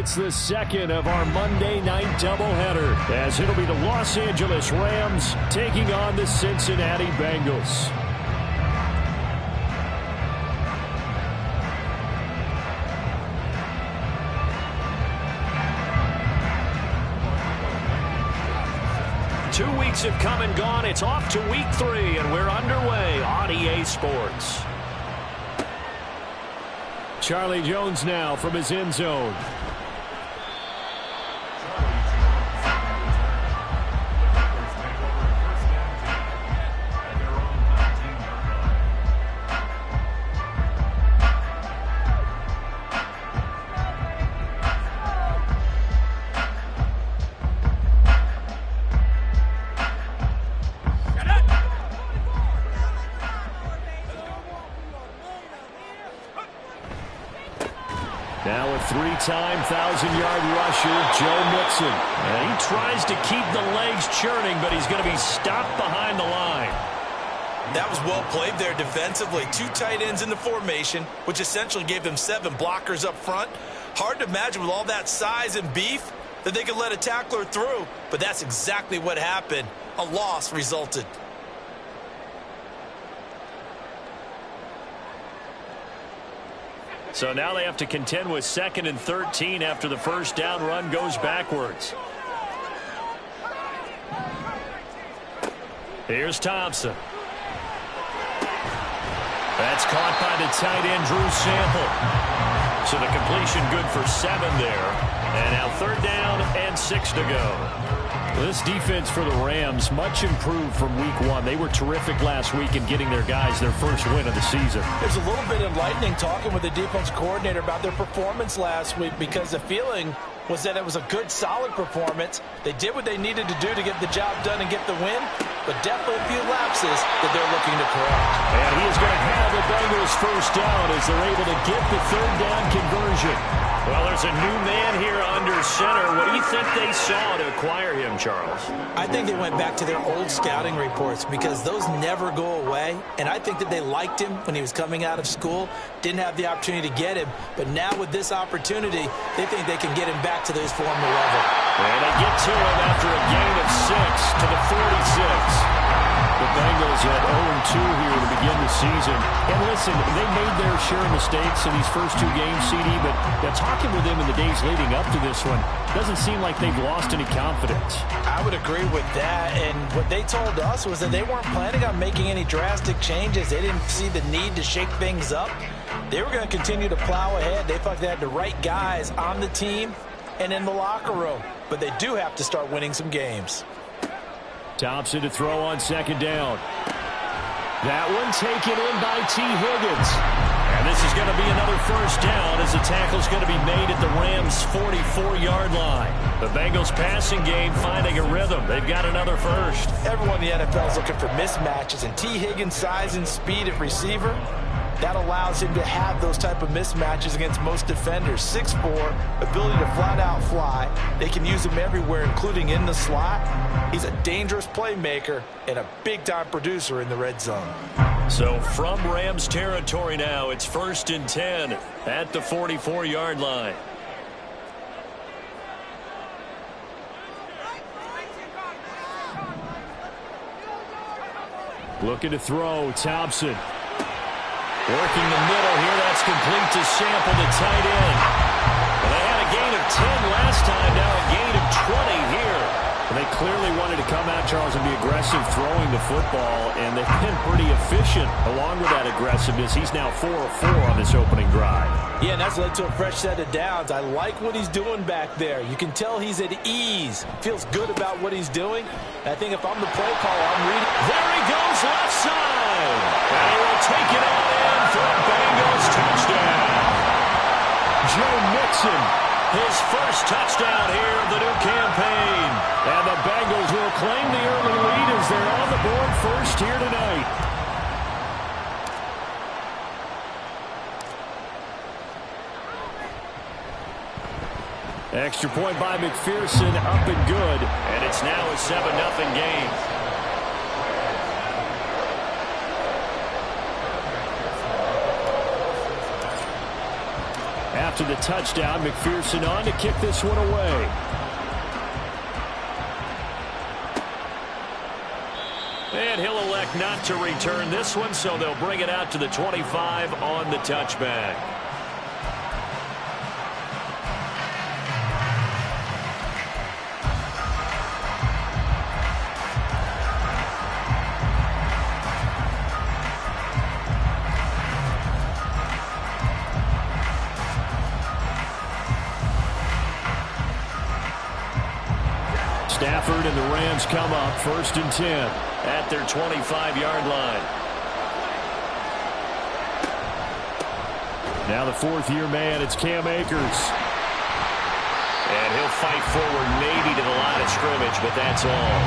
It's the second of our Monday night doubleheader, as it'll be the Los Angeles Rams taking on the Cincinnati Bengals. Two weeks have come and gone. It's off to week 3, and we're underway on EA Sports. Charlie Jones now from his end zone. Now a 3-time 1,000-yard rusher, Joe Mixon. And he tries to keep the legs churning, but he's going to be stopped behind the line. That was well played there defensively. 2 tight ends in the formation, which essentially gave them 7 blockers up front. Hard to imagine with all that size and beef that they could let a tackler through, but that's exactly what happened. A loss resulted. So now they have to contend with 2nd and 13 after the first down run goes backwards. Here's Thompson. That's caught by the tight end, Drew Sample. So the completion good for 7 there. And now 3rd down and 6 to go. This defense for the Rams, much improved from week 1. They were terrific last week in getting their guys their first win of the season. There's a little bit enlightening talking with the defense coordinator about their performance last week, because the feeling was that it was a good, solid performance. They did what they needed to do to get the job done and get the win, but definitely a few lapses that they're looking to correct. And he is going to have the Bengals first down as they're able to get the 3rd down conversion. Well, there's a new man here under center. What do you think they saw to acquire him, Charles? I think they went back to their old scouting reports, because those never go away. And I think that they liked him when he was coming out of school. Didn't have the opportunity to get him. But now with this opportunity, they think they can get him back to his former level. And they get to him after a gain of 6 to the 46. The Bengals at 0-2 here to begin the season. And listen, they made their share of mistakes in these first 2 games, CD, but talking with them in the days leading up to this one, doesn't seem like they've lost any confidence. I would agree with that. And what they told us was that they weren't planning on making any drastic changes. They didn't see the need to shake things up. They were going to continue to plow ahead. They felt they had the right guys on the team and in the locker room. But they do have to start winning some games. Thompson to throw on 2nd down. That one taken in by T. Higgins. And this is going to be another first down as the tackle's going to be made at the Rams' 44-yard line. The Bengals passing game finding a rhythm. They've got another first. Everyone in the NFL is looking for mismatches, and T. Higgins' size and speed at receiver, that allows him to have those type of mismatches against most defenders. 6'4", ability to flat-out fly. They can use him everywhere, including in the slot. He's a dangerous playmaker and a big-time producer in the red zone. So from Rams territory now, it's 1st and 10 at the 44-yard line. Looking to throw, Thompson. Working the middle here, that's complete to Sample, the tight end. Well, they had a gain of 10 last time, now a gain of 20 here. And they clearly wanted to come out, Charles, and be aggressive throwing the football, and they've been pretty efficient along with that aggressiveness. He's now 4 of 4 on this opening drive. Yeah, and that's led to a fresh set of downs. I like what he's doing back there. You can tell he's at ease. Feels good about what he's doing. I think if I'm the play caller, I'm reading. There he goes, left side. And he will take it all in for a Bengals touchdown. Joe Mixon, his first touchdown here of the new campaign. And the Bengals will claim the early lead as they're on the board first here tonight. Extra point by McPherson, up and good. And it's now a 7-0 game. to the touchdown. McPherson on to kick this one away. And he'll elect not to return this one, so they'll bring it out to the 25 on the touchback. Stafford and the Rams come up 1st and 10 at their 25-yard line. Now the 4th-year man, it's Cam Akers. And he'll fight forward maybe to the line of scrimmage, but that's all.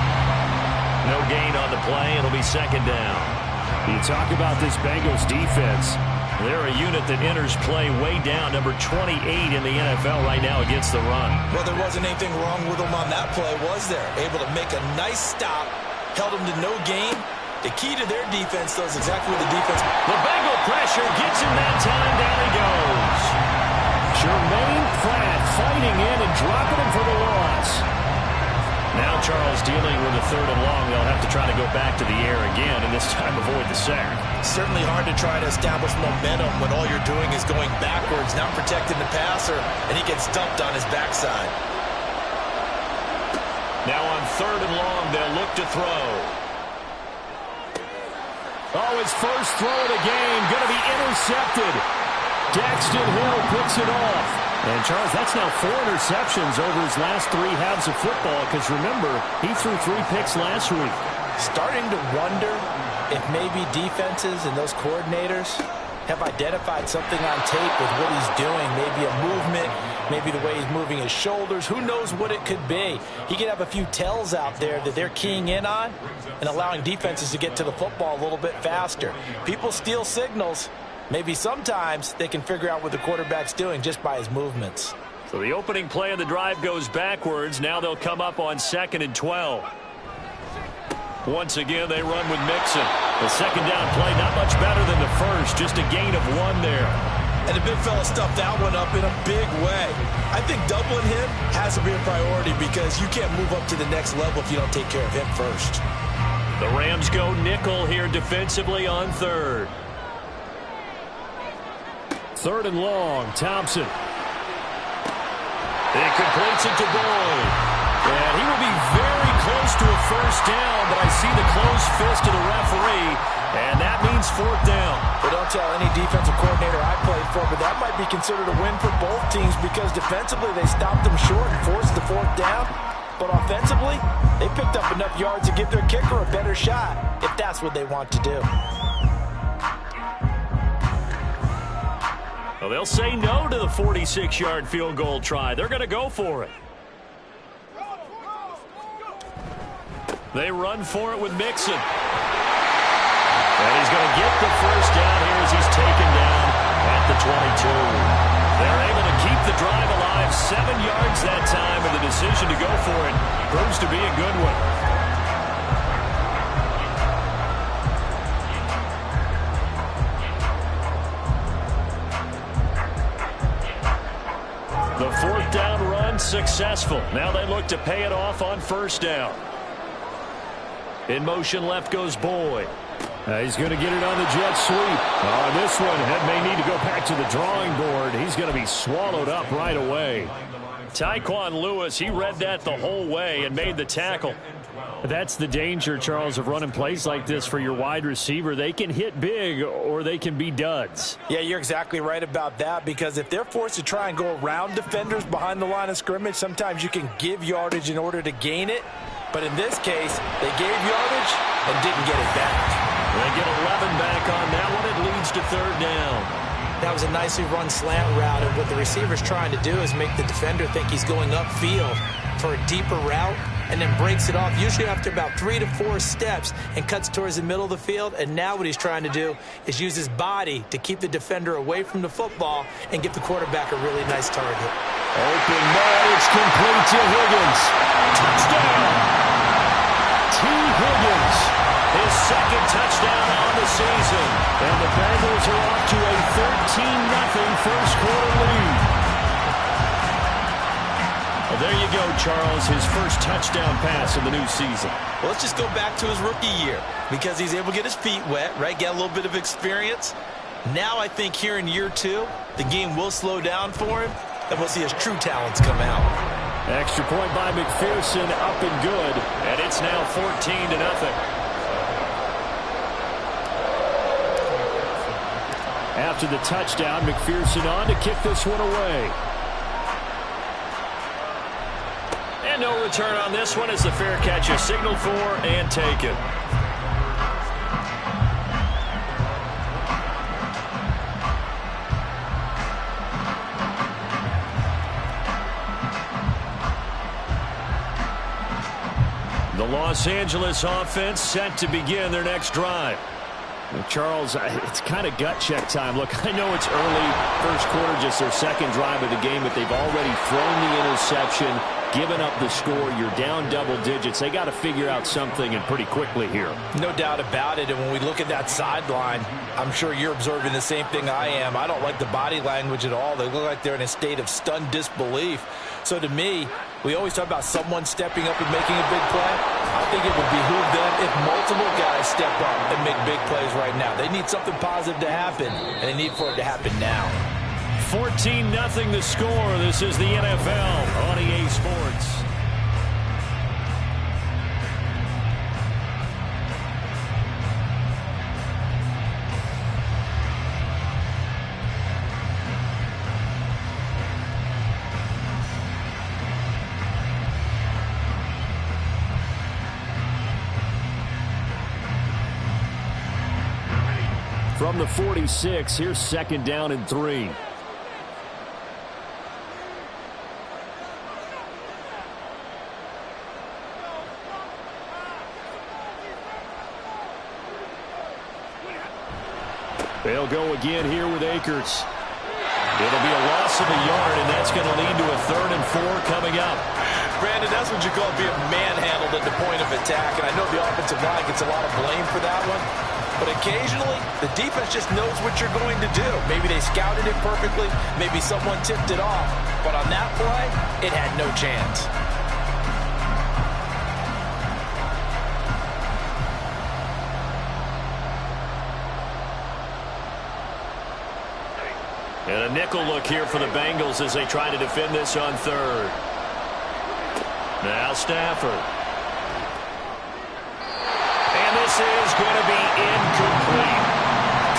No gain on the play. It'll be 2nd down. You talk about this Bengals defense. They're a unit that enters play way down, number 28 in the NFL right now against the run. Well, there wasn't anything wrong with them on that play, was there? Able to make a nice stop, held them to no gain. The key to their defense, though, is exactly what the defense... The Bengal pressure gets him that time. Down he goes. Jermaine Pratt fighting in and dropping him for the loss. Now Charles dealing with a 3rd and long. They'll have to try to go back to the air again, and this time avoid the sack. Certainly hard to try to establish momentum when all you're doing is going backwards, not protecting the passer, and he gets dumped on his backside. Now on 3rd and long, they'll look to throw. Oh, his first throw of the game going to be intercepted. Daxton Hill picks it off. And, Charles, that's now 4 interceptions over his last 3 halves of football, because, remember, he threw 3 picks last week. Starting to wonder if maybe defenses and those coordinators have identified something on tape with what he's doing. Maybe a movement, maybe the way he's moving his shoulders. Who knows what it could be? He could have a few tells out there that they're keying in on and allowing defenses to get to the football a little bit faster. People steal signals. Maybe sometimes they can figure out what the quarterback's doing just by his movements. So the opening play of the drive goes backwards. Now they'll come up on 2nd and 12. Once again, they run with Mixon. The 2nd down play, not much better than the first. Just a gain of 1 there. And the big fella stuffed that one up in a big way. I think doubling him has to be a priority because you can't move up to the next level if you don't take care of him first. The Rams go nickel here defensively on 3rd. 3rd and long, Thompson. He completes it to Boyd. And he will be very close to a 1st down, but I see the closed fist of the referee, and that means 4th down. Well, don't tell any defensive coordinator I played for, but that might be considered a win for both teams because defensively they stopped them short and forced the 4th down. But offensively, they picked up enough yards to give their kicker a better shot if that's what they want to do. Well, they'll say no to the 46-yard field goal try. They're going to go for it. They run for it with Mixon. And he's going to get the 1st down here as he's taken down at the 22. They're able to keep the drive alive, 7 yards that time, and the decision to go for it proves to be a good one. The 4th down run successful. Now they look to pay it off on 1st down. In motion left goes Boyd. He's going to get it on the jet sweep. This one may need to go back to the drawing board. He's going to be swallowed up right away. Tyquan Lewis, he read that the whole way and made the tackle. That's the danger, Charles, of running plays like this for your wide receiver. They can hit big or they can be duds. Yeah, you're exactly right about that because if they're forced to try and go around defenders behind the line of scrimmage, sometimes you can give yardage in order to gain it. But in this case, they gave yardage and didn't get it back. They get 11 back on that one. It leads to 3rd down. That was a nicely run slant route, and what the receiver's trying to do is make the defender think he's going upfield for a deeper route and then breaks it off, usually after about 3 to 4 steps, and cuts towards the middle of the field. And now what he's trying to do is use his body to keep the defender away from the football and give the quarterback a really nice target. Open ball, it's complete to Higgins. Touchdown! T. Higgins, his 2nd touchdown on the season. And the Bengals are off to a 13-0 first quarter lead. there you go, Charles, his first touchdown pass of the new season. Well, let's just go back to his rookie year because he's able to get his feet wet, right? Get a little bit of experience. Now I think here in year 2, the game will slow down for him, and we'll see his true talents come out. Extra point by McPherson, up and good, and it's now 14-0. After the touchdown, McPherson on to kick this one away. And no return on this one as the fair catch is signaled for and taken. The Los Angeles offense set to begin their next drive. Well, Charles, it's kind of gut check time. Look, I know it's early, first quarter, just their second drive of the game, but they've already thrown the interception, given up the score. You're down double digits. They got to figure out something, and pretty quickly here. No doubt about it. And when we look at that sideline, I'm sure you're observing the same thing I am. I don't like the body language at all. They look like they're in a state of stunned disbelief. So to me, we always talk about someone stepping up and making a big play. I think it would behoove them if multiple guys step up and make big plays right now. They need something positive to happen, and they need for it to happen now. 14-0 the score. This is the NFL on EA Sports. From the 46, here's second down and 3. They'll go again here with Akers. It'll be a loss of a yard, and that's going to lead to a 3rd and 4 coming up. Brandon, that's what you call being manhandled at the point of attack, and I know the offensive line gets a lot of blame for that one. But occasionally, the defense just knows what you're going to do. Maybe they scouted it perfectly. Maybe someone tipped it off. But on that play, it had no chance. And a nickel look here for the Bengals as they try to defend this on 3rd. Now Stafford. This is going to be incomplete.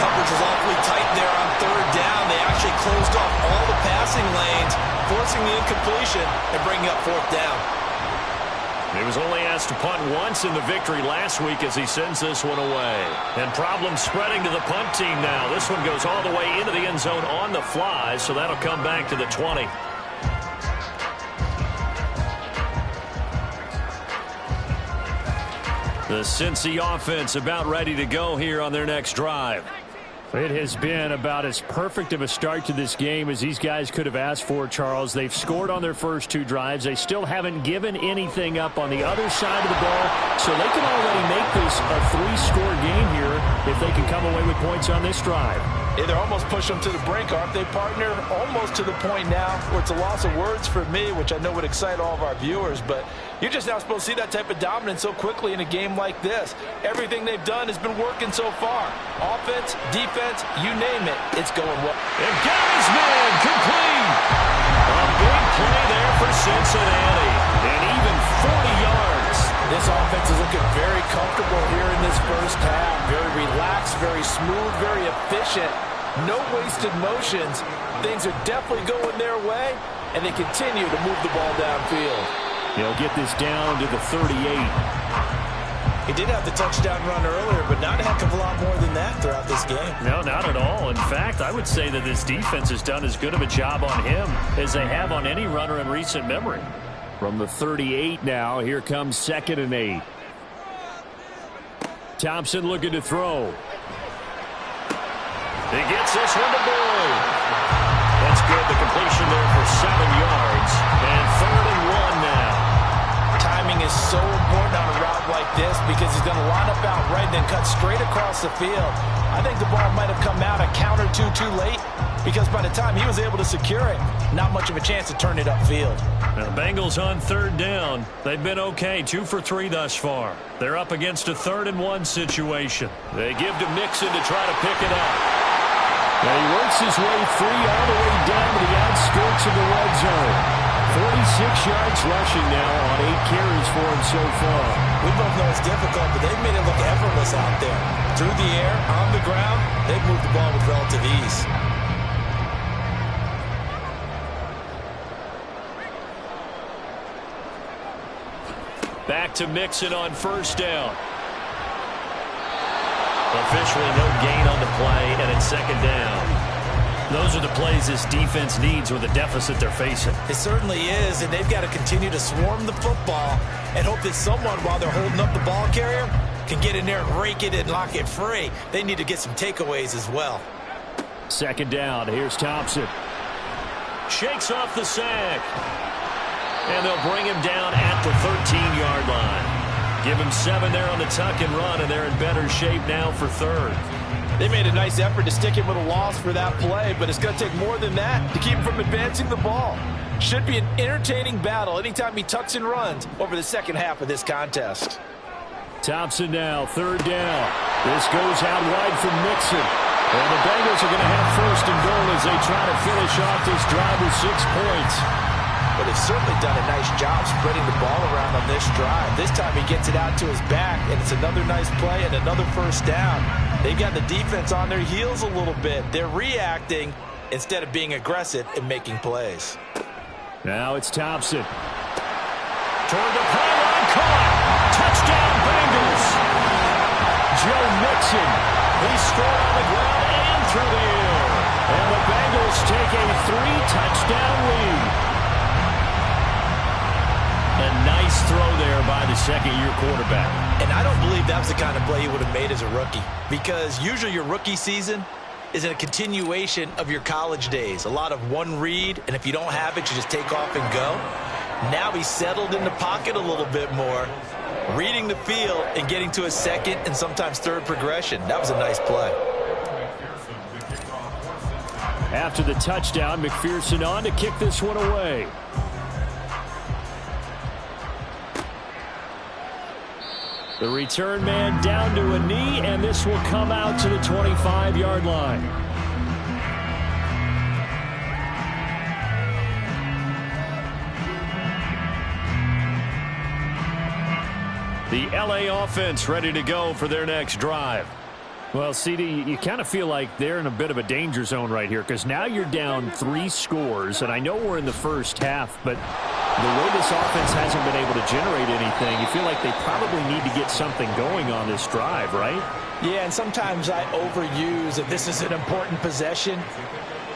Coverage is awfully tight there on 3rd down. They actually closed off all the passing lanes, forcing the incompletion and bringing up 4th down. He was only asked to punt once in the victory last week as he sends this one away. And problems spreading to the punt team now. This one goes all the way into the end zone on the fly, so that'll come back to the 20. The Cincy offense about ready to go here on their next drive. It has been about as perfect of a start to this game as these guys could have asked for, Charles. They've scored on their first 2 drives. They still haven't given anything up on the other side of the ball, so they can already make this a 3-score game here if they can come away with points on this drive. Yeah, they're almost pushing them to the brink, aren't they, partner? Almost to the point now where it's a loss of words for me, which I know would excite all of our viewers, but you're just now supposed to see that type of dominance so quickly in a game like this. Everything they've done has been working so far. Offense, defense, you name it, it's going well. And got his man complete. A big play there for Cincinnati. And even 40 yards. This offense is looking very comfortable here in this first half. Very relaxed, very smooth, very efficient. No wasted motions. Things are definitely going their way, and they continue to move the ball downfield. They'll get this down to the 38. He did have the touchdown run earlier, but not a heck of a lot more than that throughout this game. No, not at all. In fact, I would say that this defense has done as good of a job on him as they have on any runner in recent memory. From the 38 now, here comes 2nd and 8. Thompson looking to throw. He gets this one to Boyd. That's good. The completion there for 7 yards. And 3rd and 1 now. Timing is so important on a route like this because he's going to line up out right and then cut straight across the field. I think the ball might have come out a count or two too late. because by the time he was able to secure it, not much of a chance to turn it upfield. Now the Bengals on third down. They've been okay, 2 for 3 thus far. They're up against a 3rd-and-1 situation. They give to Mixon to try to pick it up. And he works his way free all the way down to the outskirts of the red zone. 46 yards rushing now on 8 carries for him so far. We both know it's difficult, but they've made it look effortless out there. Through the air, on the ground, they've moved the ball with relative ease. Back to Mixon on 1st down. Officially no gain on the play, and it's 2nd down. Those are the plays this defense needs with the deficit they're facing. It certainly is, and they've got to continue to swarm the football and hope that someone, while they're holding up the ball carrier, can get in there and rake it and lock it free. They need to get some takeaways as well. 2nd down. Here's Thompson. Shakes off the sack. And they'll bring him down at the 13-yard line. Give him 7 there on the tuck and run, and they're in better shape now for 3rd. They made a nice effort to stick him with a loss for that play, but it's going to take more than that to keep him from advancing the ball. Should be an entertaining battle anytime he tucks and runs over the second half of this contest. Thompson now, 3rd down. This goes out wide from Mixon. And the Bengals are going to have 1st and goal as they try to finish off this drive with 6 points. But they've certainly done a nice job spreading the ball around on this drive. This time he gets it out to his back, and it's another nice play and another 1st down. They've got the defense on their heels a little bit. They're reacting instead of being aggressive and making plays. Now it's Thompson. Toward the pylon, caught. Touchdown, Bengals. Joe Mixon. He scored on the ground and through the air. And the Bengals take a 3-touchdown lead. A nice throw there by the 2nd-year quarterback. And I don't believe that was the kind of play he would have made as a rookie, because usually your rookie season is a continuation of your college days. A lot of one read, and if you don't have it, you just take off and go. Now he's settled in the pocket a little bit more, reading the field and getting to a 2nd and sometimes 3rd progression. That was a nice play. After the touchdown, McPherson on to kick this one away. The return man down to a knee, and this will come out to the 25-yard line. The LA offense ready to go for their next drive. Well, CD, you kind of feel like they're in a bit of a danger zone right here, because now you're down 3 scores, and I know we're in the first half, but the way this offense hasn't been able to generate anything, you feel like they probably need to get something going on this drive, right? Yeah, and sometimes I overuse that this is an important possession,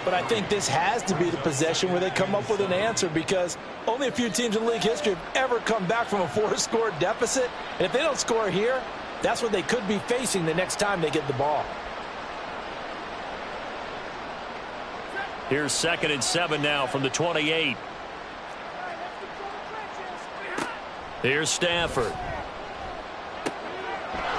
but I think this has to be the possession where they come up with an answer, because only a few teams in league history have ever come back from a 4-score deficit, and if they don't score here, that's what they could be facing the next time they get the ball. Here's 2nd and 7 now from the 28. Here's Stafford.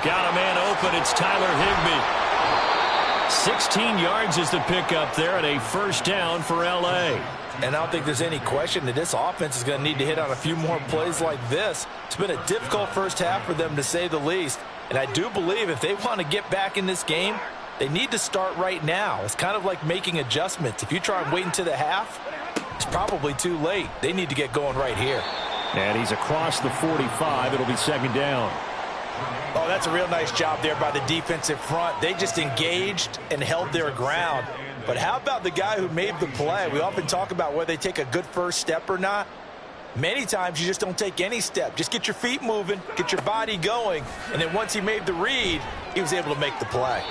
Got a man open. It's Tyler Higbee. 16 yards is the pickup there at a 1st down for L.A. And I don't think there's any question that this offense is going to need to hit on a few more plays like this. It's been a difficult first half for them, to say the least. And I do believe if they want to get back in this game, they need to start right now. It's kind of like making adjustments. If you try and wait until the half, it's probably too late. They need to get going right here. And he's across the 45. It'll be 2nd down. Oh, that's a real nice job there by the defensive front. They just engaged and held their ground. But how about the guy who made the play? We often talk about whether they take a good first step or not. Many times you just don't take any step. Just get your feet moving, get your body going, and then once he made the read, he was able to make the play.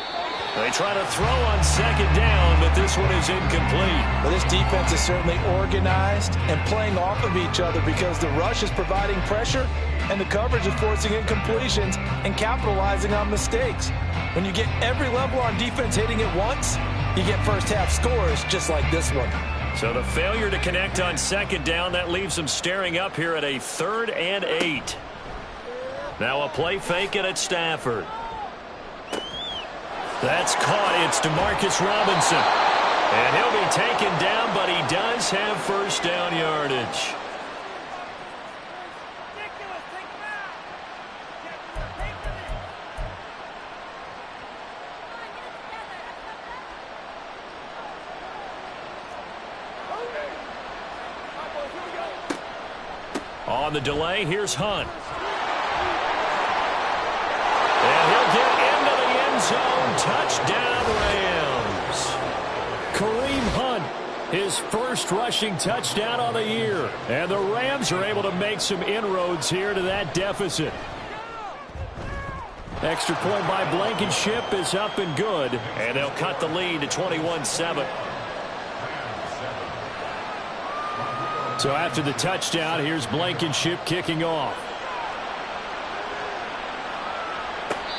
They try to throw on 2nd down, but this one is incomplete. Well, this defense is certainly organized and playing off of each other, because the rush is providing pressure and the coverage is forcing incompletions and capitalizing on mistakes. When you get every level on defense hitting it once, you get first half scores just like this one. So the failure to connect on 2nd down, that leaves them staring up here at a 3rd and 8. Now a play fake and it's Stafford. That's caught. It's DeMarcus Robinson. And he'll be taken down, but he does have first down yardage. On the delay, here's Hunt. And he'll get into the end zone. Touchdown, Rams. Kareem Hunt, his first rushing touchdown of the year. And the Rams are able to make some inroads here to that deficit. Extra point by Blankenship is up and good. And they'll cut the lead to 21-7. So after the touchdown, here's Blankenship kicking off.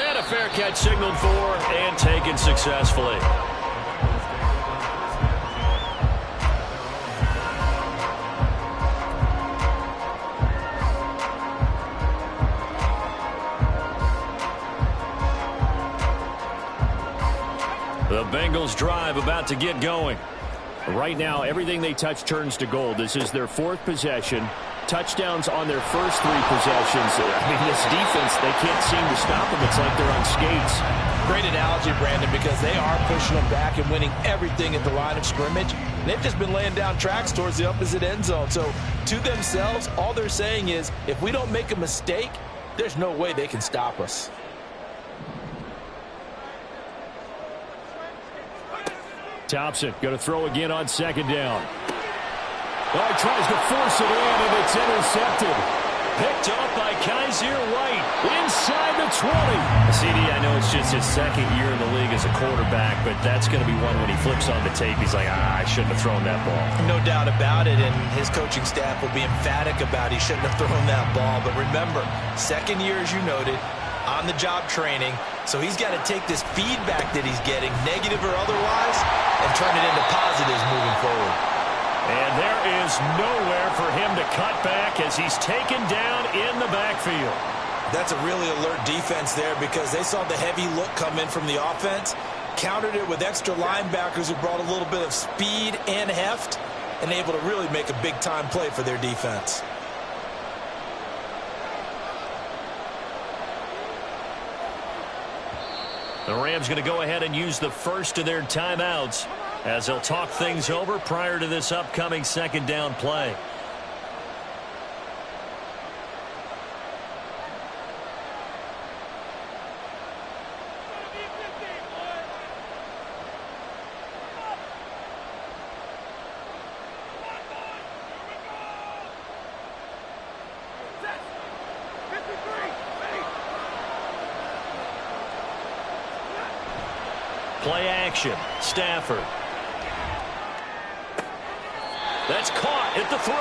And a fair catch signaled for and taken successfully. The Bengals drive about to get going. Right now, everything they touch turns to gold. This is their fourth possession. Touchdowns on their first three possessions. I mean, this defense, they can't seem to stop them. It's like they're on skates. Great analogy, Brandon, because they are pushing them back and winning everything at the line of scrimmage. And they've just been laying down tracks towards the opposite end zone. So to themselves, all they're saying is, if we don't make a mistake, there's no way they can stop us. Thompson going to throw again on second down. Oh, he tries to force it in, and it's intercepted. Picked up by Kaiser White inside the 20. CD, I know it's just his second year in the league as a quarterback, but that's going to be one when he flips on the tape. He's like, I shouldn't have thrown that ball. No doubt about it, and his coaching staff will be emphatic about he shouldn't have thrown that ball. But remember, second year, as you noted, on-the-job training, so he's got to take this feedback that he's getting, negative or otherwise, and turn it into positives moving forward. And there is nowhere for him to cut back as he's taken down in the backfield. That's a really alert defense there because they saw the heavy look come in from the offense, countered it with extra linebackers who brought a little bit of speed and heft, and able to really make a big-time play for their defense. The Rams going to go ahead and use the first of their timeouts as they'll talk things over prior to this upcoming second down play. Play action. Stafford. That's caught at the 3.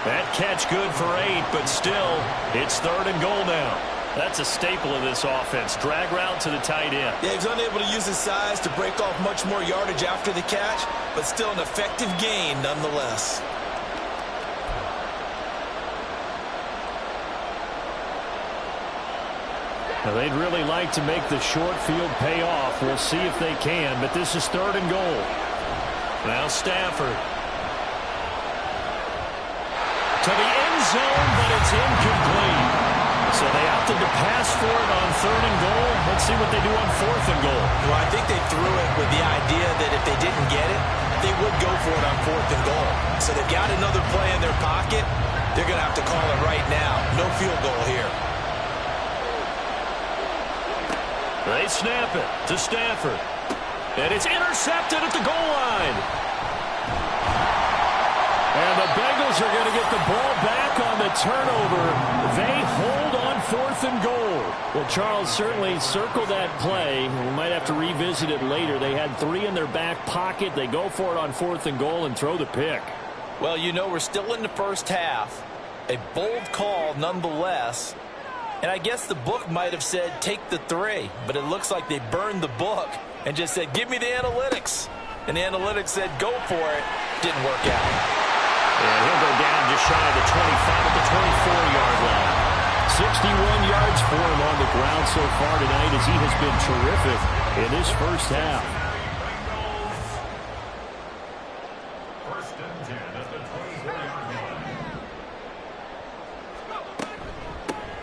That catch good for 8, but still, it's 3rd and goal now. That's a staple of this offense. Drag route to the tight end. Yeah, he's unable to use his size to break off much more yardage after the catch, but still an effective gain nonetheless. Now, they'd really like to make the short field pay off. We'll see if they can, but this is 3rd and goal. Now Stafford. To the end zone, but it's incomplete. So they opted to pass for it on 3rd and goal. Let's see what they do on 4th and goal. Well, I think they threw it with the idea that if they didn't get it, they would go for it on 4th and goal. So they've got another play in their pocket. They're going to have to call it right now. No field goal here. They snap it to Stafford. And it's intercepted at the goal line. And the Bengals are going to get the ball back on the turnover. They hold on 4th and goal. Well, Charles, certainly circle that play. We might have to revisit it later. They had 3 in their back pocket. They go for it on 4th and goal and throw the pick. Well, you know, we're still in the first half. A bold call nonetheless. And I guess the book might have said take the 3, but it looks like they burned the book and just said give me the analytics. And the analytics said go for it. Didn't work out. And he'll go down just shy of the 25 at the 24-yard line. 61 yards for him on the ground so far tonight as he has been terrific in this first half.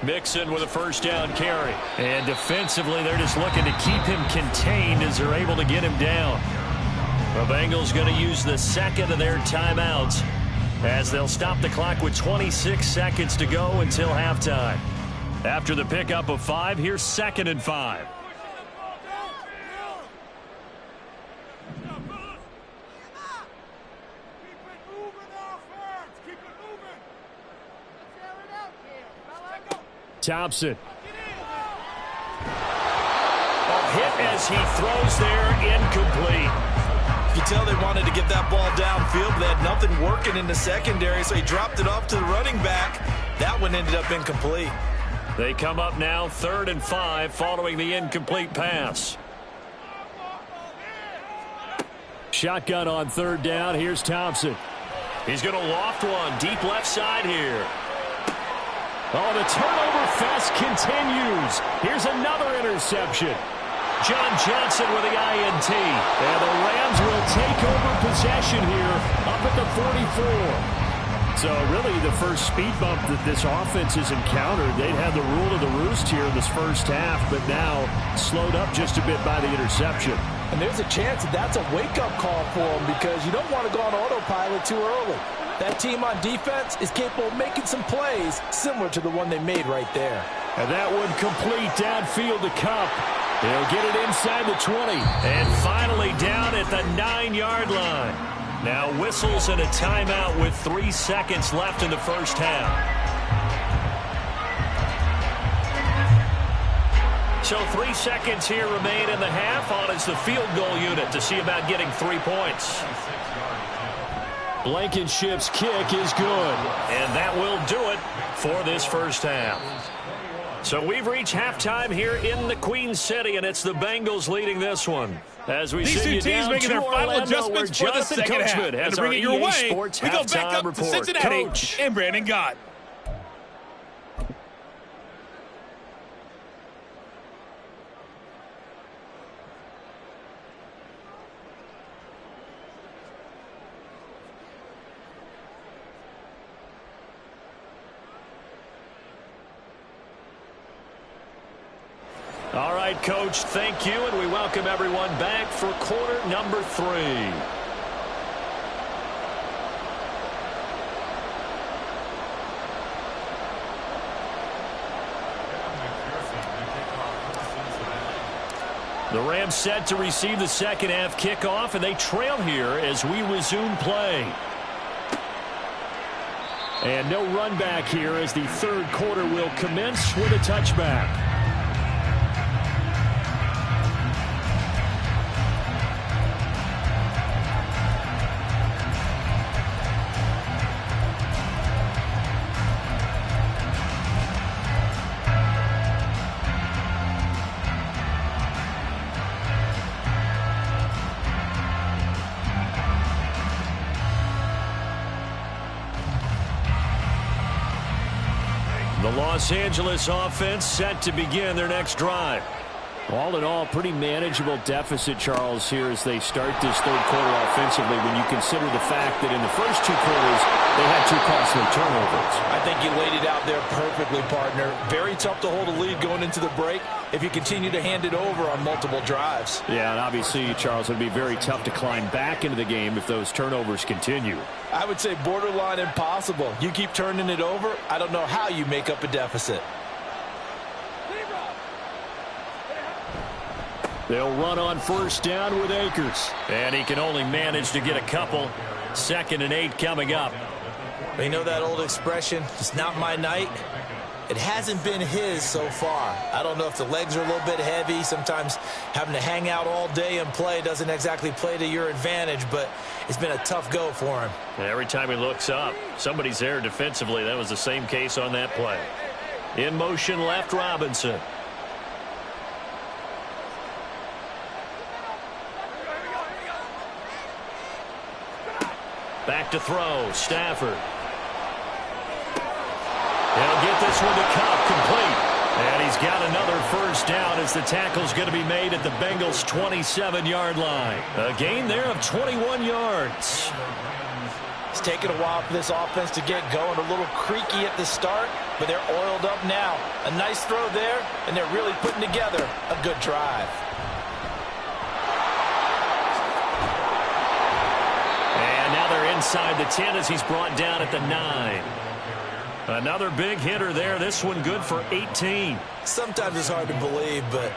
Mixon with a first down carry. And defensively, they're just looking to keep him contained as they're able to get him down. The Bengals going to use the second of their timeouts as they'll stop the clock with 26 seconds to go until halftime. After the pickup of 5, here's 2nd and 5. Thompson. A hit as he throws there, incomplete. You tell they wanted to get that ball downfield, but they had nothing working in the secondary, so he dropped it off to the running back. That one ended up incomplete. They come up now 3rd and 5 following the incomplete pass. Shotgun on 3rd down. Here's Thompson. He's going to loft one deep left side here. Oh, the turnover fest continues. Here's another interception. John Johnson with the INT. And the Rams will take over possession here up at the 44. So really the first speed bump that this offense has encountered. They'd had the rule of the roost here in this first half, but now slowed up just a bit by the interception. And there's a chance that that's a wake-up call for them because you don't want to go on autopilot too early. That team on defense is capable of making some plays similar to the one they made right there. And that one complete downfield to Kupp. He'll get it inside the 20. And finally down at the 9-yard line. Now whistles and a timeout with 3 seconds left in the first half. So 3 seconds here remain in the half on as the field goal unit to see about getting 3 points. Blankenship's kick is good. And that will do it for this first half. So we've reached halftime here in the Queen City, and it's the Bengals leading this one. As we These see two teams making their final adjustments for the second half. And to bring it your way, we go back up to Cincinnati and Brandon Gott. All right, Coach, thank you, and we welcome everyone back for quarter number 3. The Rams set to receive the second half kickoff, and they trail here as we resume play. And no run back here as the third quarter will commence with a touchback. The Los Angeles offense set to begin their next drive. All in all, pretty manageable deficit, Charles, here as they start this third quarter offensively when you consider the fact that in the first 2 quarters they had 2 costly turnovers. I think you laid it out there perfectly, partner. Very tough to hold a lead going into the break if you continue to hand it over on multiple drives. Yeah, and obviously, Charles, it would be very tough to climb back into the game if those turnovers continue. I would say borderline impossible. You keep turning it over, I don't know how you make up a deficit. They'll run on first down with Akers. And he can only manage to get a couple. 2nd and 8 coming up. You know that old expression, it's not my night? It hasn't been his so far. I don't know if the legs are a little bit heavy. Sometimes having to hang out all day and play doesn't exactly play to your advantage, but it's been a tough go for him. And every time he looks up, somebody's there defensively. That was the same case on that play. In motion left, Robinson. Back to throw, Stafford. He'll get this one to Kupp, complete. And he's got another first down as the tackle's going to be made at the Bengals' 27-yard line. A gain there of 21 yards. It's taken a while for this offense to get going. A little creaky at the start, but they're oiled up now. A nice throw there, and they're really putting together a good drive. And now they're inside the 10 as he's brought down at the 9. Another big hitter there. This one good for 18. Sometimes it's hard to believe, but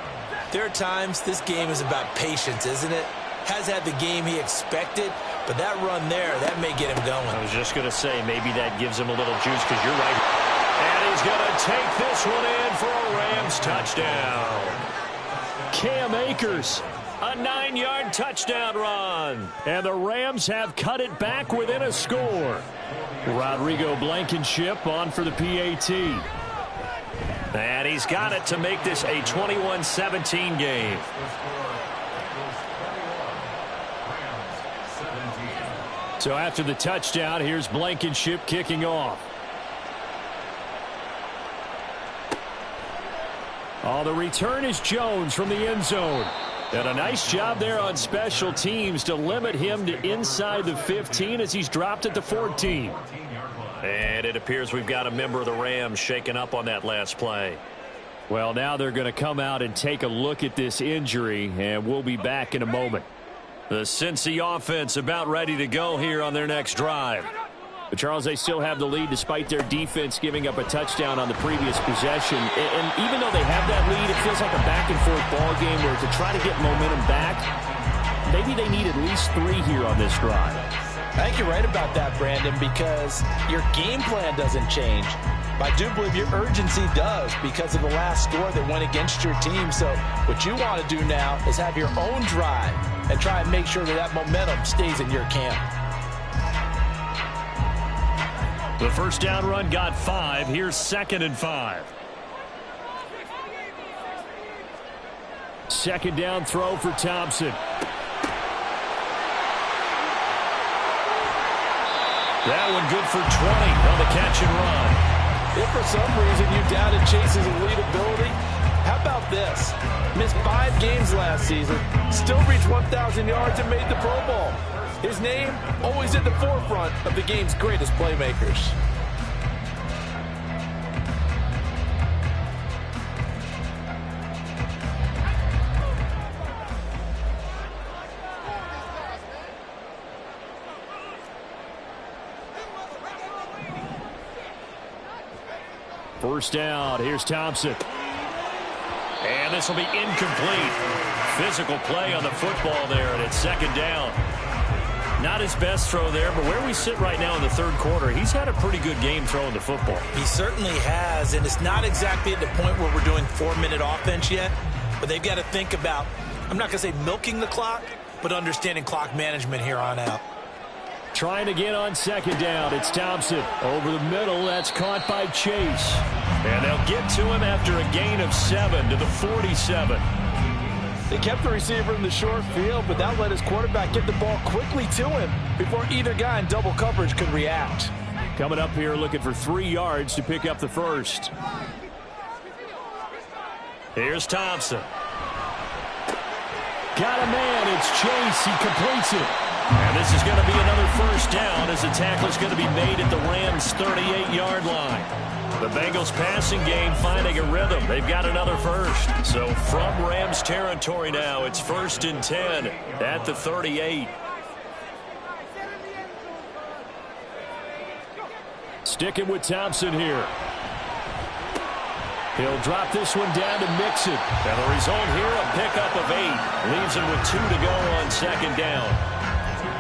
there are times this game is about patience, isn't it? Has had the game he expected, but that run there, that may get him going. I was just going to say, maybe that gives him a little juice because you're right. And he's going to take this one in for a Rams touchdown. Cam Akers, a 9-yard touchdown run. And the Rams have cut it back within a score. Rodrigo Blankenship on for the PAT. And he's got it to make this a 21-17 game. So after the touchdown, here's Blankenship kicking off. Oh, the return is Jones from the end zone. And a nice job there on special teams to limit him to inside the 15 as he's dropped at the 14. And it appears we've got a member of the Rams shaken up on that last play. Well, now they're going to come out and take a look at this injury, and we'll be back in a moment. The Cincy offense about ready to go here on their next drive. But, Charles, they still have the lead despite their defense giving up a touchdown on the previous possession. And even though they have that lead, it feels like a back-and-forth ball game where to try to get momentum back, maybe they need at least 3 here on this drive. I think you're right about that, Brandon, because your game plan doesn't change. But I do believe your urgency does because of the last score that went against your team. So what you want to do now is have your own drive and try and make sure that that momentum stays in your camp. The first down run got 5. Here's 2nd and 5. Second down throw for Thompson. That one good for 20 on the catch and run. If for some reason you doubted Chase's elite ability, how about this? Missed 5 games last season, still reached 1,000 yards and made the Pro Bowl. His name always at the forefront of the game's greatest playmakers. First down, here's Thompson. And this will be incomplete. Physical play on the football there, and it's 2nd down. Not his best throw there, but where we sit right now in the 3rd quarter, he's had a pretty good game throwing the football. He certainly has, and it's not exactly at the point where we're doing 4-minute offense yet, but they've got to think about, I'm not going to say milking the clock, but understanding clock management here on out. Trying again on 2nd down. It's Thompson. Over the middle. That's caught by Chase. And they'll get to him after a gain of 7 to the 47. They kept the receiver in the short field, but that let his quarterback get the ball quickly to him before either guy in double coverage could react. Coming up here looking for 3 yards to pick up the first. Here's Thompson. Got a man. It's Chase. He completes it. And this is going to be another first down as the tackle is going to be made at the Rams' 38-yard line. The Bengals passing game finding a rhythm. They've got another first. So from Rams territory now, it's 1st and 10 at the 38. Sticking with Thompson here. He'll drop this one down to Mixon. And the result here, a pickup of 8. Leaves him with 2 to go on 2nd down.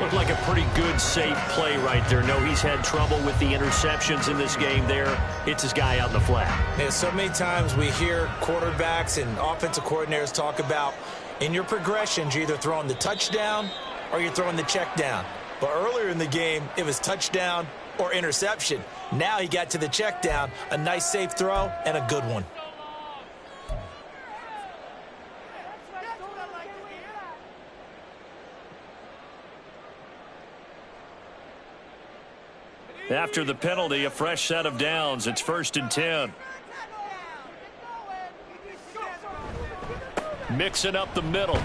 Looked like a pretty good, safe play right there. No, he's had trouble with the interceptions in this game there. Hits his guy out in the flat. Yeah, so many times we hear quarterbacks and offensive coordinators talk about in your progressions, you're either throwing the touchdown or you're throwing the check down. But earlier in the game, it was touchdown or interception. Now he got to the check down, a nice safe throw and a good one. After the penalty, a fresh set of downs. It's 1st and 10. Mixing up the middle.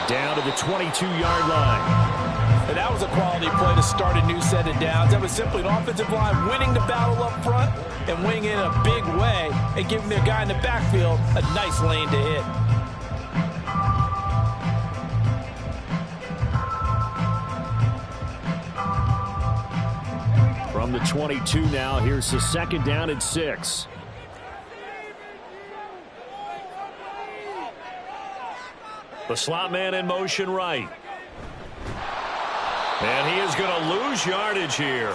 Down to the 22-yard line. And And that was a quality play to start a new set of downs. That was simply an offensive line winning the battle up front and winning it in a big way and giving their guy in the backfield a nice lane to hit. From the 22 now, here's the 2nd down and 6. The slot man in motion right. And he is going to lose yardage here.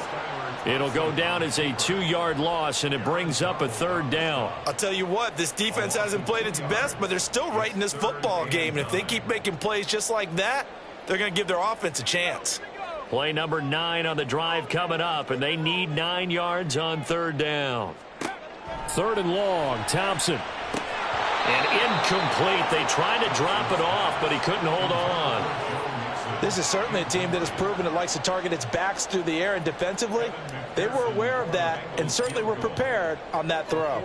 It'll go down as a 2-yard loss, and it brings up a 3rd down. I'll tell you what, this defense hasn't played its best, but they're still right in this football game. And if they keep making plays just like that, they're going to give their offense a chance. Play number 9 on the drive coming up, and they need 9 yards on 3rd down. 3rd and long, Thompson. And incomplete. They tried to drop it off, but he couldn't hold on. This is certainly a team that has proven it likes to target its backs through the air, and defensively, they were aware of that and certainly were prepared on that throw.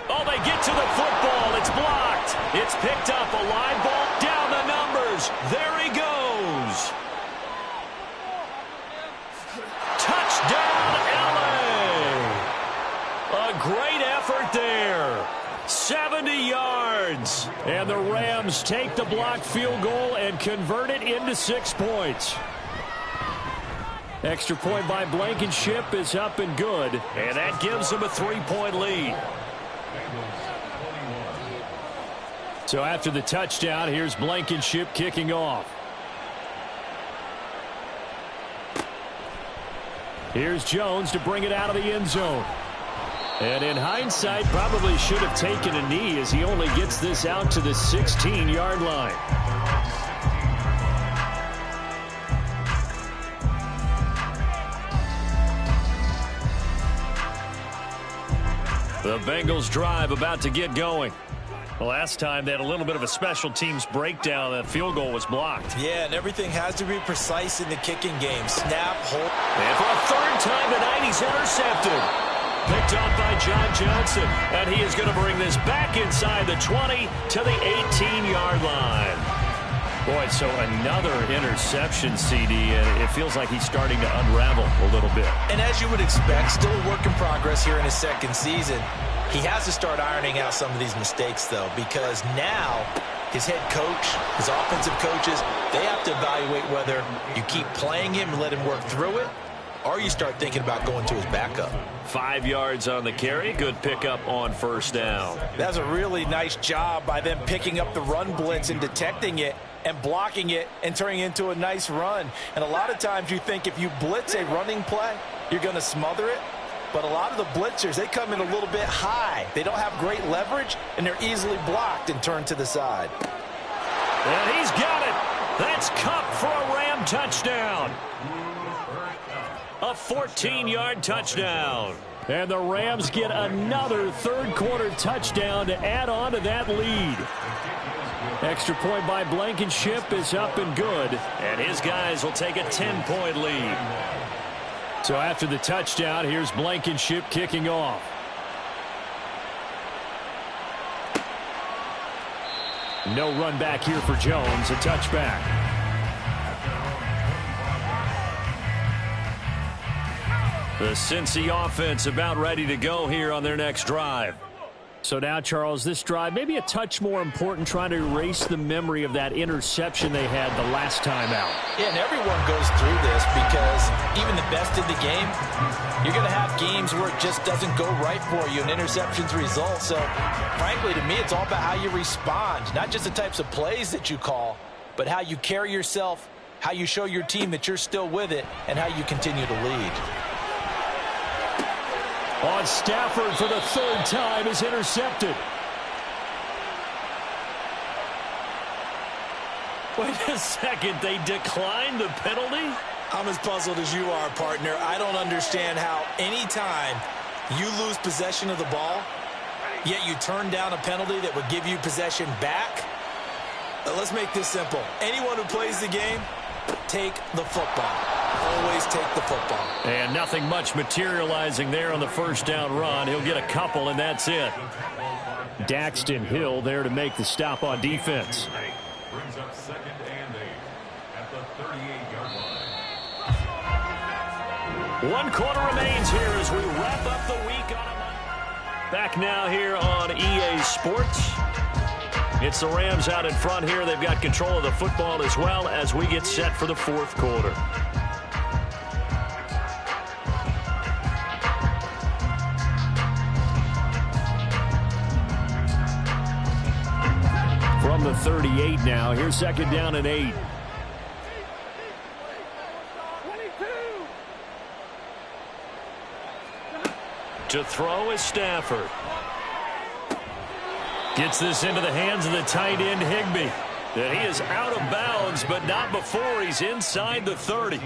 Oh, they get to the football. It's blocked. It's picked up. A live ball down the numbers. There he goes. Touchdown, LA. A great effort there. 70 yards. And the Rams take the blocked field goal and convert it into 6 points. Extra point by Blankenship is up and good. And that gives them a 3-point lead. So after the touchdown, here's Blankenship kicking off. Here's Jones to bring it out of the end zone. And in hindsight, probably should have taken a knee as he only gets this out to the 16-yard line. The Bengals drive about to get going. The last time they had a little bit of a special teams breakdown. That field goal was blocked. Yeah, and everything has to be precise in the kicking game. Snap, hold. And for a 3rd time tonight, he's intercepted. Picked up by John Johnson. And he is going to bring this back inside the 20 to the 18-yard line. Boy, so another interception, CD, and it feels like he's starting to unravel a little bit. And as you would expect, still a work in progress here in his 2nd season. He has to start ironing out some of these mistakes, though, because now his head coach, his offensive coaches, they have to evaluate whether you keep playing him and let him work through it, or you start thinking about going to his backup. 5 yards on the carry. Good pickup on 1st down. That's a really nice job by them picking up the run blitz and detecting it and blocking it and turning it into a nice run. And a lot of times you think if you blitz a running play, you're going to smother it. But a lot of the blitzers, they come in a little bit high. They don't have great leverage, and they're easily blocked and turned to the side. And he's got it. That's Cup for a Ram touchdown. A 14-yard touchdown. And the Rams get another 3rd quarter touchdown to add on to that lead. Extra point by Blankenship is up and good. And his guys will take a 10-point lead. So after the touchdown, here's Blankenship kicking off. No run back here for Jones. A touchback. The Cincy offense about ready to go here on their next drive. So now, Charles, this drive maybe a touch more important, trying to erase the memory of that interception they had the last time out. Yeah, and everyone goes through this because even the best in the game, you're going to have games where it just doesn't go right for you and interceptions result. So, frankly, to me, it's all about how you respond, not just the types of plays that you call, but how you carry yourself, how you show your team that you're still with it, and how you continue to lead. On Stafford for the 3rd time is intercepted. Wait a second, they declined the penalty? I'm as puzzled as you are, partner. I don't understand how any time you lose possession of the ball, yet you turn down a penalty that would give you possession back. Let's make this simple. Anyone who plays the game, take the football. Always take the football. And nothing much materializing there on the 1st down run. He'll get a couple, and that's it. Daxton Hill there to make the stop on defense. 1 quarter remains here as we wrap up the week on a Monday. Back now here on EA Sports. It's the Rams out in front here. They've got control of the football as well as we get set for the 4th quarter. From the 38 now. Here's 2nd down and 8. To throw is Stafford. Gets this into the hands of the tight end, Higbee. And he is out of bounds, but not before he's inside the 30.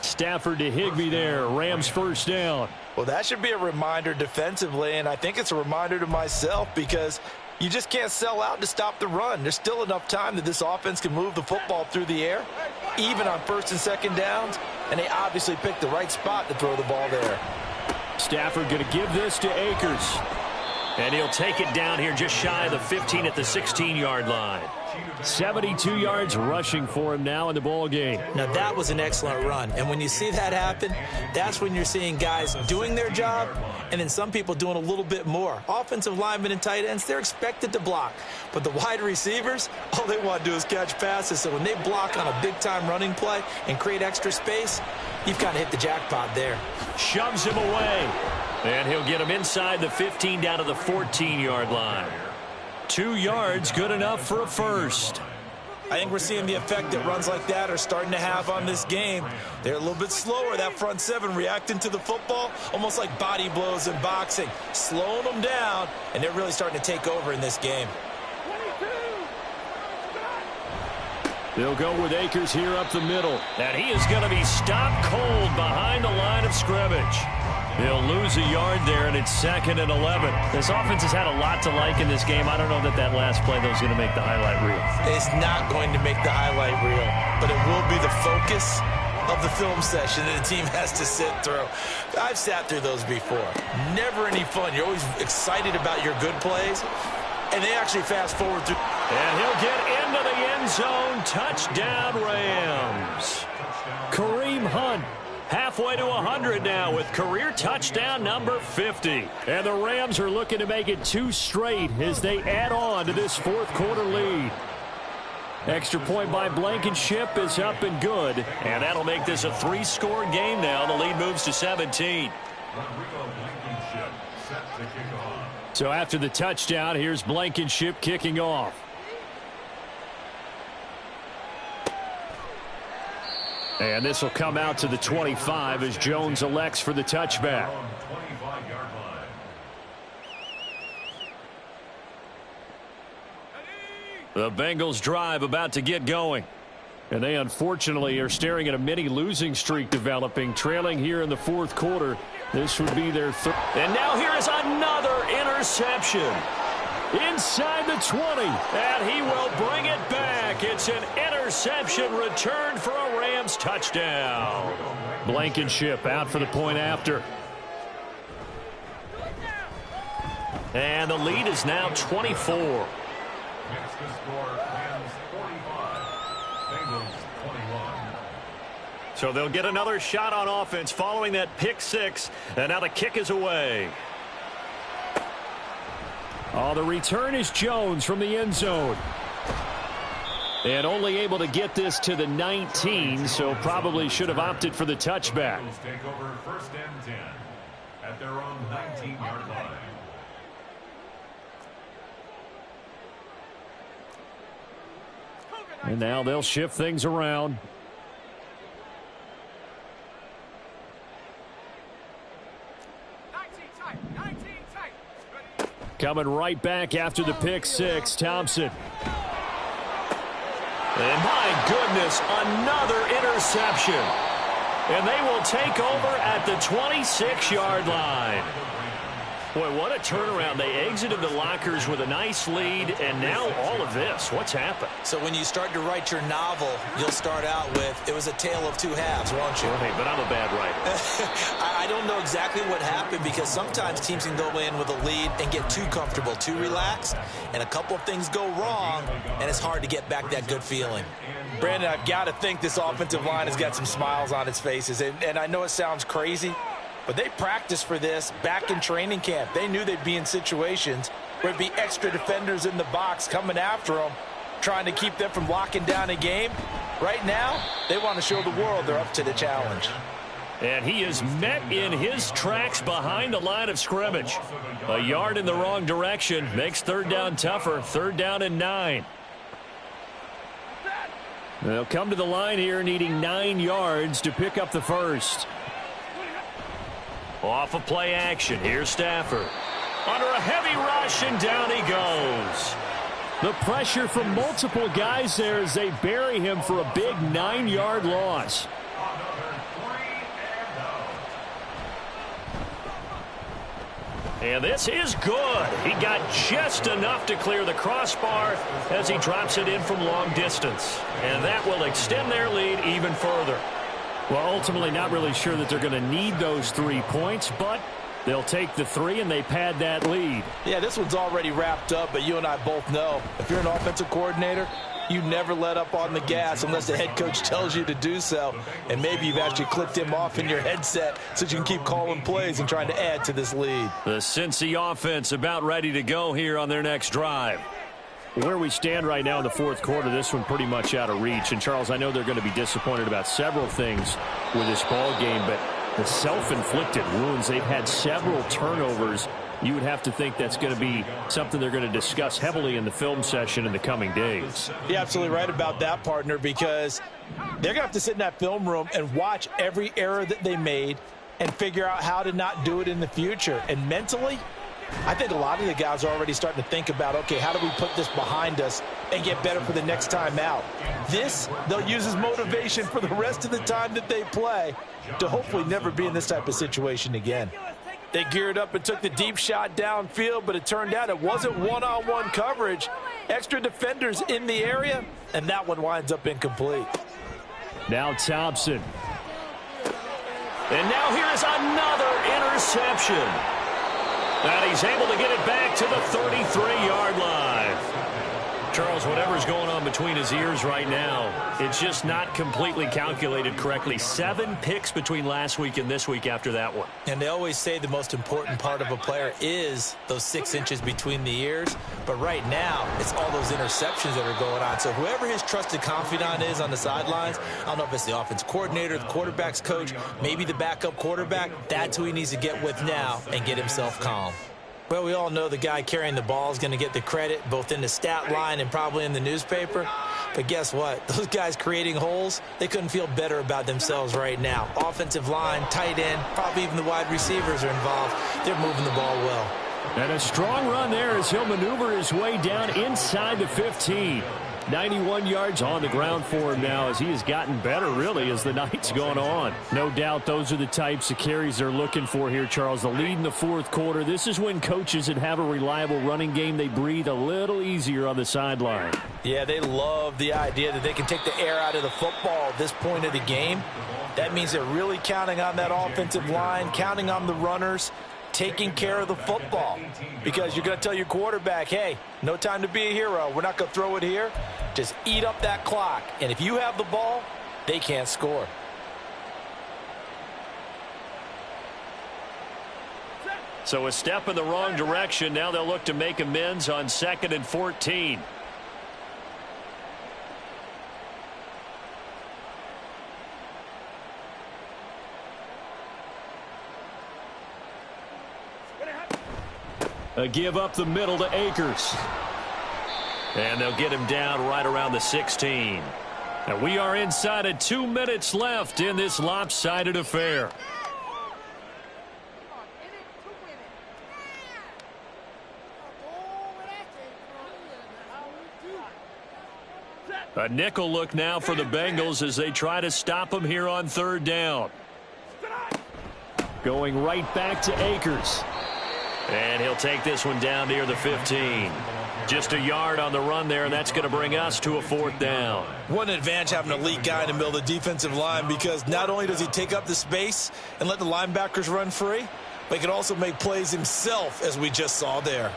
Stafford to Higbee there. Rams 1st down. Well, that should be a reminder defensively, and I think it's a reminder to myself because you just can't sell out to stop the run. There's still enough time that this offense can move the football through the air, even on 1st and 2nd downs, and they obviously picked the right spot to throw the ball there. Stafford going to give this to Akers. And he'll take it down here just shy of the 15 at the 16-yard line. 72 yards rushing for him now in the ball game. Now, that was an excellent run. And when you see that happen, that's when you're seeing guys doing their job and then some people doing a little bit more. Offensive linemen and tight ends, they're expected to block. But the wide receivers, all they want to do is catch passes. So when they block on a big-time running play and create extra space, you've kind of hit the jackpot there. Shoves him away. And he'll get him inside the 15 down to the 14-yard line. 2 yards, good enough for a 1st. I think we're seeing the effect that runs like that are starting to have on this game. They're a little bit slower, that front 7, reacting to the football, almost like body blows in boxing, slowing them down, and they're really starting to take over in this game. They'll go with Akers here up the middle. And he is going to be stopped cold behind the line of scrimmage. He'll lose a yard there, and it's 2nd and 11. This offense has had a lot to like in this game. I don't know that last play, though, is going to make the highlight reel. It's not going to make the highlight reel, but it will be the focus of the film session that the team has to sit through. I've sat through those before. Never any fun. You're always excited about your good plays, and they actually fast forward through. And he'll get into the end zone. Touchdown, Rams. Kareem Hunt. Halfway to 100 now with career touchdown number 50. And the Rams are looking to make it 2 straight as they add on to this 4th quarter lead. Extra point by Blankenship is up and good. And that'll make this a 3-score game now. The lead moves to 17. So after the touchdown, here's Blankenship kicking off. And this will come out to the 25 as Jones elects for the touchback. The Bengals drive about to get going. And they unfortunately are staring at a mini losing streak developing, trailing here in the 4th quarter. This would be their 3rd. And now here is another interception. Inside the 20, and he will bring it back. It's an interception return for a Rams touchdown. Blankenship out for the point after. And the lead is now 24. So they'll get another shot on offense following that pick 6, and now the kick is away. Oh, the return is Jones from the end zone. And only able to get this to the 19, so probably should have opted for the touchback. Take over 1st and 10 at their own 19-yard line. And now they'll shift things around. Coming right back after the pick 6, Thompson. And my goodness, another interception. And they will take over at the 26-yard line. Boy, what a turnaround. They exited the lockers with a nice lead, and now all of this. What's happened? So when you start to write your novel, you'll start out with, it was a tale of two halves, won't you? Right, but I'm a bad writer. I don't know exactly what happened, because sometimes teams can go in with a lead and get too comfortable, too relaxed, and a couple of things go wrong, and it's hard to get back that good feeling. Brandon, I've got to think this offensive line has got some smiles on its faces, and I know it sounds crazy, but they practiced for this back in training camp. They knew they'd be in situations where it'd be extra defenders in the box coming after them, trying to keep them from locking down a game. Right now, they want to show the world they're up to the challenge. And he is met in his tracks behind the line of scrimmage. A yard in the wrong direction makes third down tougher. Third down and 9. They'll come to the line here needing 9 yards to pick up the first. Off of play action. Here's Stafford. Under a heavy rush, and down he goes. The pressure from multiple guys there as they bury him for a big 9-yard loss. And this is good. He got just enough to clear the crossbar as he drops it in from long distance. And that will extend their lead even further. Well, ultimately not really sure that they're going to need those 3 points, but they'll take the 3 and they pad that lead. Yeah, this one's already wrapped up, but you and I both know if you're an offensive coordinator, you never let up on the gas unless the head coach tells you to do so. And maybe you've actually clicked him off in your headset so you can keep calling plays and trying to add to this lead. The Cincy offense about ready to go here on their next drive. Where we stand right now in the fourth quarter, this one pretty much out of reach. And, Charles, I know they're going to be disappointed about several things with this ball game, but the self-inflicted wounds, they've had several turnovers. You would have to think that's going to be something they're going to discuss heavily in the film session in the coming days. You're absolutely right about that, partner, because they're going to have to sit in that film room and watch every error that they made and figure out how to not do it in the future. And mentally, I think a lot of the guys are already starting to think about, okay, how do we put this behind us and get better for the next time out? This, they'll use as motivation for the rest of the time that they play to hopefully never be in this type of situation again. They geared up and took the deep shot downfield, but it turned out it wasn't one-on-one coverage. Extra defenders in the area, and that one winds up incomplete. Now Thompson. And now here is another interception. And he's able to get it back to the 33-yard line. Charles, whatever's going on between his ears right now, it's just not completely calculated correctly. 7 picks between last week and this week after that one. And they always say the most important part of a player is those 6 inches between the ears. But right now, it's all those interceptions that are going on. So whoever his trusted confidant is on the sidelines, I don't know if it's the offense coordinator, the quarterback's coach, maybe the backup quarterback, that's who he needs to get with now and get himself calm. Well, we all know the guy carrying the ball is going to get the credit, both in the stat line and probably in the newspaper. But guess what? Those guys creating holes, they couldn't feel better about themselves right now. Offensive line, tight end, probably even the wide receivers are involved. They're moving the ball well. And a strong run there as he'll maneuver his way down inside the 15. 91 yards on the ground for him now as he has gotten better, really, as the night's gone on. No doubt those are the types of carries they're looking for here, Charles. The lead in the fourth quarter. This is when coaches that have a reliable running game, they breathe a little easier on the sideline. Yeah, they love the idea that they can take the air out of the football at this point of the game. That means they're really counting on that offensive line, counting on the runners, taking care of the football, because you're going to tell your quarterback, hey, no time to be a hero. We're not going to throw it here. Just eat up that clock. And if you have the ball, they can't score. So a step in the wrong direction. Now they'll look to make amends on 2nd and 14. A give up the middle to Akers. And they'll get him down right around the 16. And we are inside of 2 minutes left in this lopsided affair. A nickel look now for the Bengals as they try to stop him here on 3rd down. Going right back to Akers. And he'll take this one down near the 15. Just a yard on the run there, and that's going to bring us to a 4th down. What an advantage having an elite guy in the middle of the defensive line, because not only does he take up the space and let the linebackers run free, but he can also make plays himself, as we just saw there.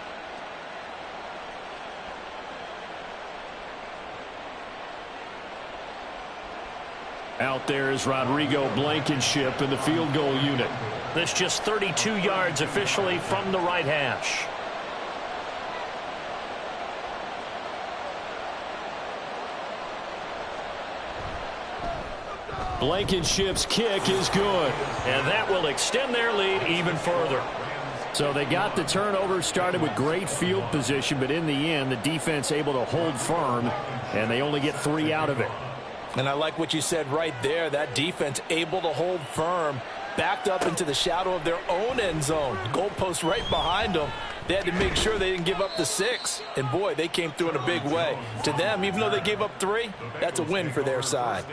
Out there is Rodrigo Blankenship in the field goal unit. This just 32 yards officially from the right hash. Blankenship's kick is good, and that will extend their lead even further. So they got the turnover, started with great field position, but in the end, the defense able to hold firm, and they only get 3 out of it. And I like what you said right there. That defense able to hold firm, backed up into the shadow of their own end zone. Goalpost right behind them. They had to make sure they didn't give up the 6. And, boy, they came through in a big way. To them, even though they gave up 3, that's a win for their side.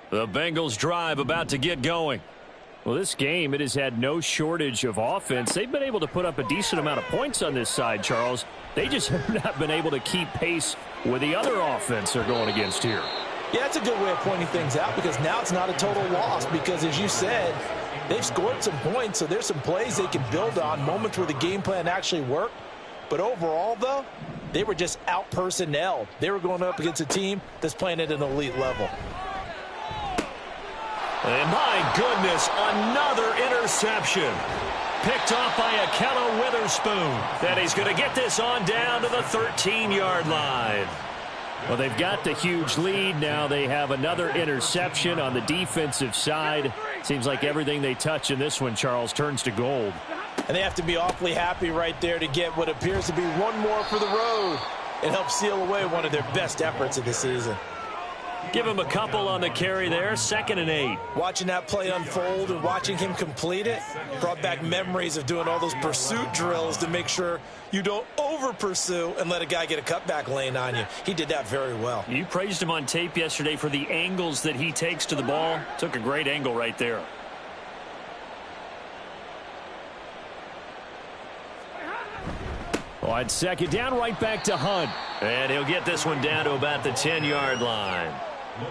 The Bengals drive about to get going. Well, this game, it has had no shortage of offense. They've been able to put up a decent amount of points on this side, Charles. They just have not been able to keep pace with the other offense they're going against here. Yeah, that's a good way of pointing things out, because now it's not a total loss, because as you said, they've scored some points, so there's some plays they can build on, moments where the game plan actually worked. But overall, though, they were just out-personnelled. They were going up against a team that's playing at an elite level. And my goodness, another interception. Picked off by Akello Witherspoon. And he's going to get this on down to the 13-yard line. Well, they've got the huge lead. Now they have another interception on the defensive side. Seems like everything they touch in this one, Charles, turns to gold. And they have to be awfully happy right there to get what appears to be one more for the road. It helps seal away one of their best efforts of the season. Give him a couple on the carry there, 2nd and 8. Watching that play unfold and watching him complete it brought back memories of doing all those pursuit drills to make sure you don't over-pursue and let a guy get a cutback lane on you. He did that very well. You praised him on tape yesterday for the angles that he takes to the ball. Took a great angle right there. On 2nd down, right back to Hunt. And he'll get this one down to about the 10-yard line.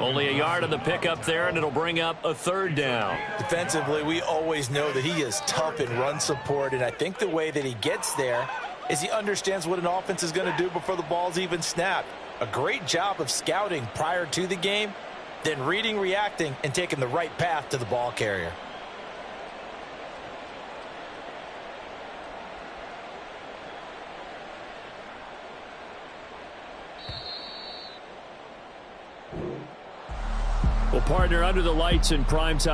Only a yard on the pickup there, and it'll bring up a 3rd down. Defensively, we always know that he is tough in run support, and I think the way that he gets there is he understands what an offense is going to do before the ball's even snapped. A great job of scouting prior to the game, then reading, reacting, and taking the right path to the ball carrier. Well, partner, under the lights in primetime